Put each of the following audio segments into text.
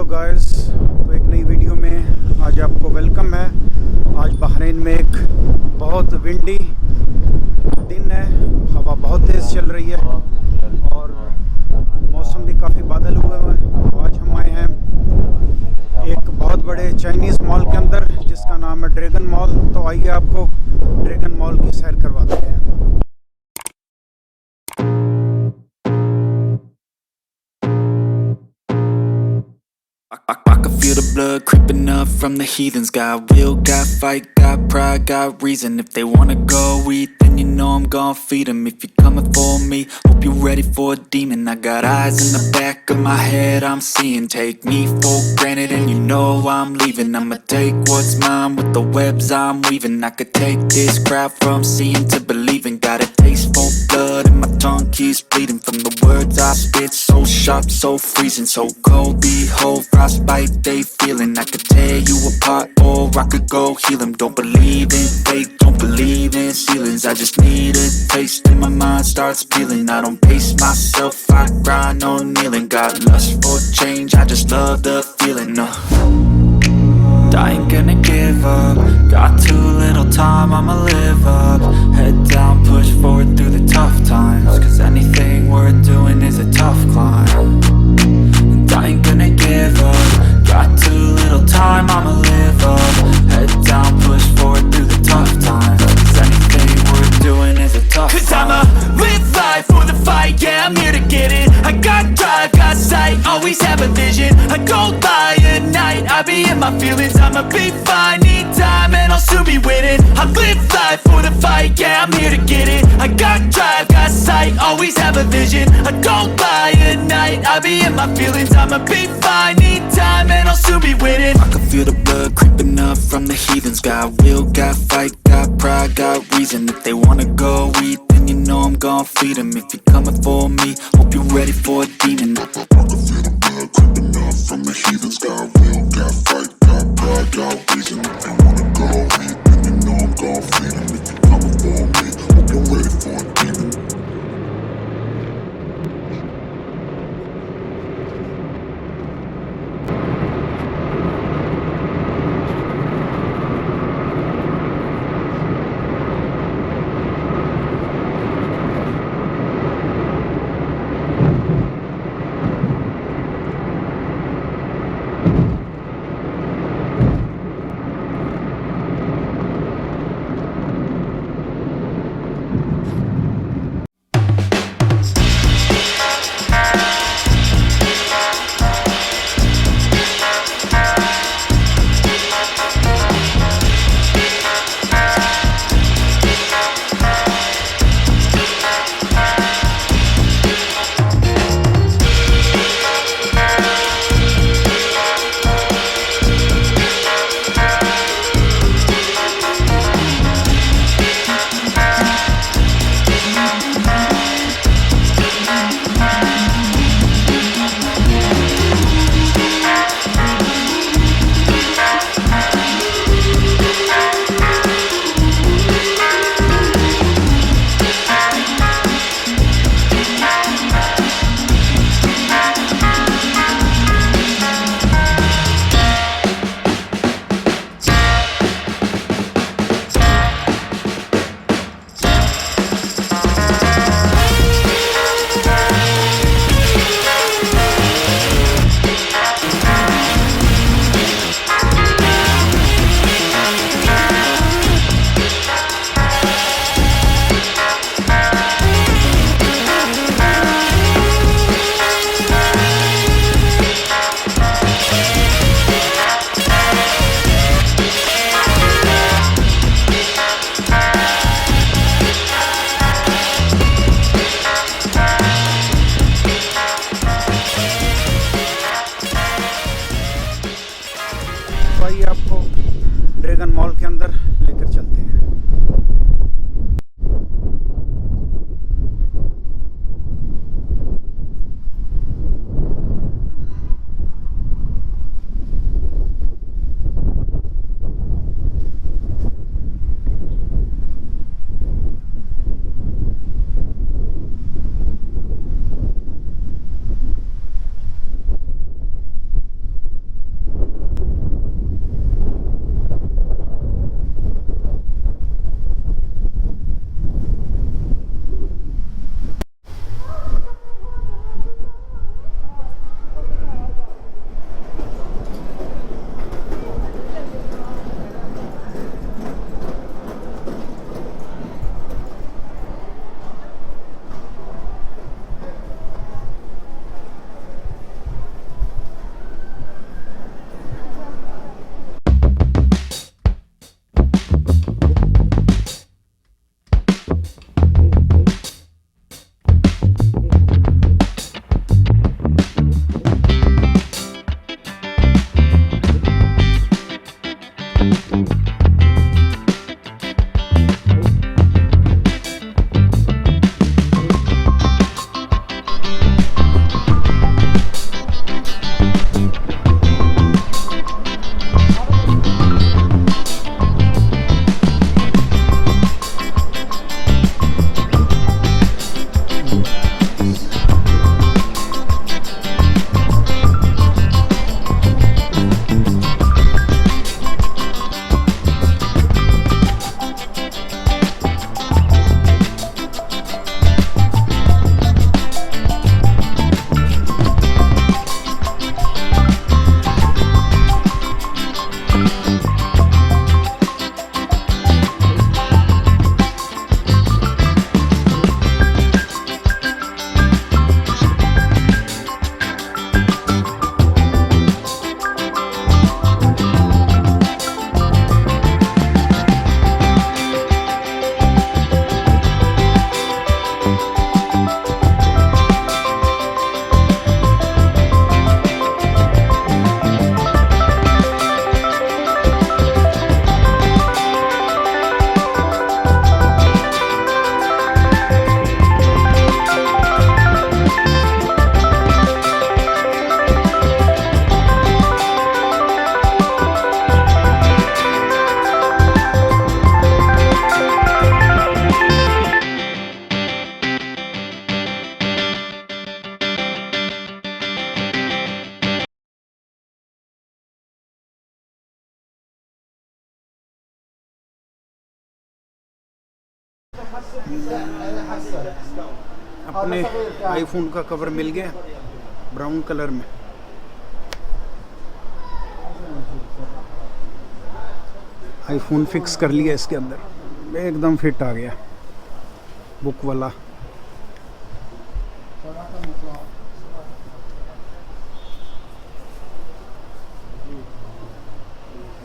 Guys, तो एक नई वीडियो में आज आपको वेलकम है। आज बहरीन में एक बहुत विंडी दिन है, हवा बहुत तेज़ चल रही है और मौसम भी काफ़ी बादल हुए हुए हैं। तो आज हम आए हैं एक बहुत बड़े चाइनीज़ मॉल के अंदर जिसका नाम है ड्रैगन मॉल। तो आइए आपको ड्रैगन मॉल की सैर करवाते हैं। I can feel the blood creeping up from the heathens. Got will, got fight, got pride, got reason. If they wanna go eat, then you know I'm gon' feed them. If you're coming for me, hope you're ready for a demon. I got eyes in the back of my head, I'm seeing. Take me for granted and you know I'm leaving. I'ma take what's mine with the webs I'm weaving. I could take this crowd from seeing to believing. Got a taste for blood and my tongue keeps bleeding from the words I spit. So sharp, so freezing, so cold. Behold, frostbite they feeling. I could tear you apart or I could go heal them. Don't believe in fate, don't believe in ceilings. I just need a taste and my mind starts peeling. I don't pace myself, I grind on kneeling. Got lust for change, I just love the feeling. I ain't gonna give up. Got too little time, I'ma live up. Head down, push forward through the tough times. Cause anything worth doing is a tough climb. And I ain't gonna give up. Got too little time, I'ma live up. Head down, push forward through the tough times. Cause anything worth doing is a tough climb. Cause I'ma live life for the fight, yeah, I'm here to get it. I got drive, got sight, always have a vision. I go by at night, I be in my feelings. I'ma be fine, need time and I'll soon be winning. I live life for the fight, yeah, I'm here to get it. I got drive, got sight, always have a vision. I go by at night, I be in my feelings. I'ma be fine, need time and I'll soon be winning. I can feel the blood creeping up from the heathens. Got will, got fight, got pride, got reason. If they wanna go eat, then you know I'm gon' feed them. If you're coming for me, hope you're ready for a demon. I can feel the blood creeping up from the heathens. Got will, got fight, got pride, got reason. If they wanna go eat, then you know I'm gon' feed them. If you're coming for me, hope you're ready for a demon. अपने iPhone का cover मिल गया brown colour में। IPhone fix कर लिया इसके अंदर, एकदम fit आ गया बुक वाला।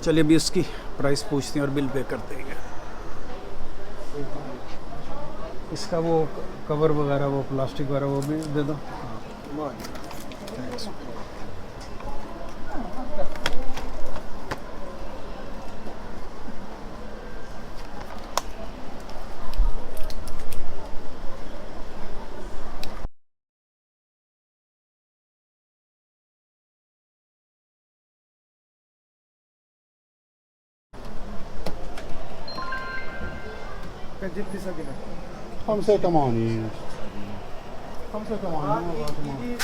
चलिए अभी इसकी प्राइस पूछते हैं और बिल पे करते हैं। इसका वो कवर वगैरह, वो प्लास्टिक वगैरह, वो भी दे दो। थैंक्स। خمسة وثمانين خمسة وثمانين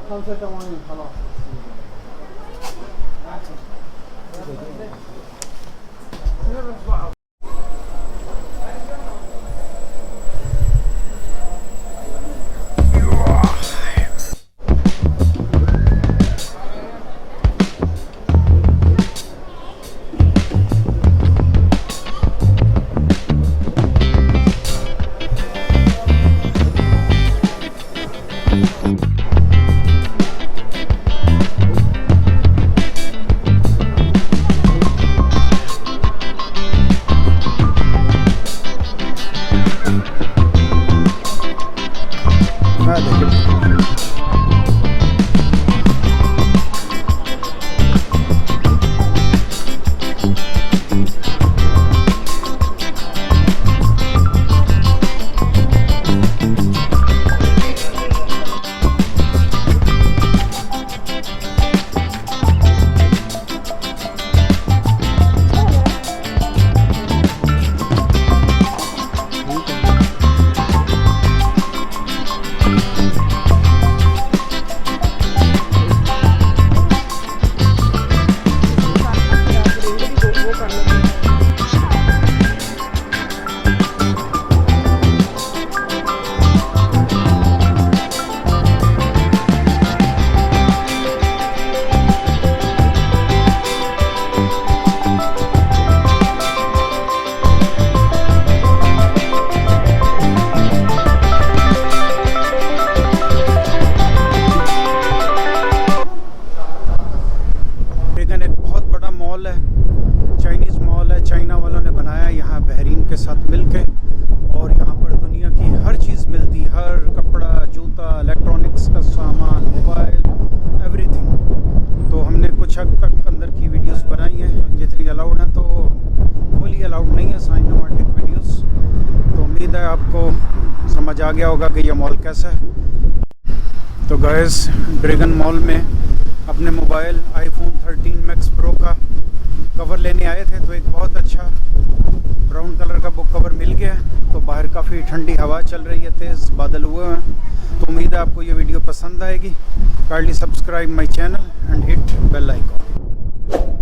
خمسة وثمانين خلاص. के साथ मिलके, और यहाँ पर दुनिया की हर चीज़ मिलती, हर कपड़ा, जूता, इलेक्ट्रॉनिक्स का सामान, मोबाइल, एवरीथिंग। तो हमने कुछ हद तक अंदर की वीडियोस बनाई हैं जितनी अलाउड हैं, तो फुली अलाउड नहीं है साइनेमैटिक वीडियोस। तो उम्मीद है आपको समझ आ गया होगा कि ये मॉल कैसा है। तो गाइस, ड्रैगन मॉल में अपने मोबाइल आईफोन 13 मैक्स प्रो का कवर लेने आए थे, तो एक बहुत अच्छा ब्राउन कलर का बुक कवर मिल गया। तो बाहर काफ़ी ठंडी हवा चल रही है, तेज़ बादल हुए हैं। तो उम्मीद है आपको ये वीडियो पसंद आएगी। Kindly subscribe my channel and hit bell icon.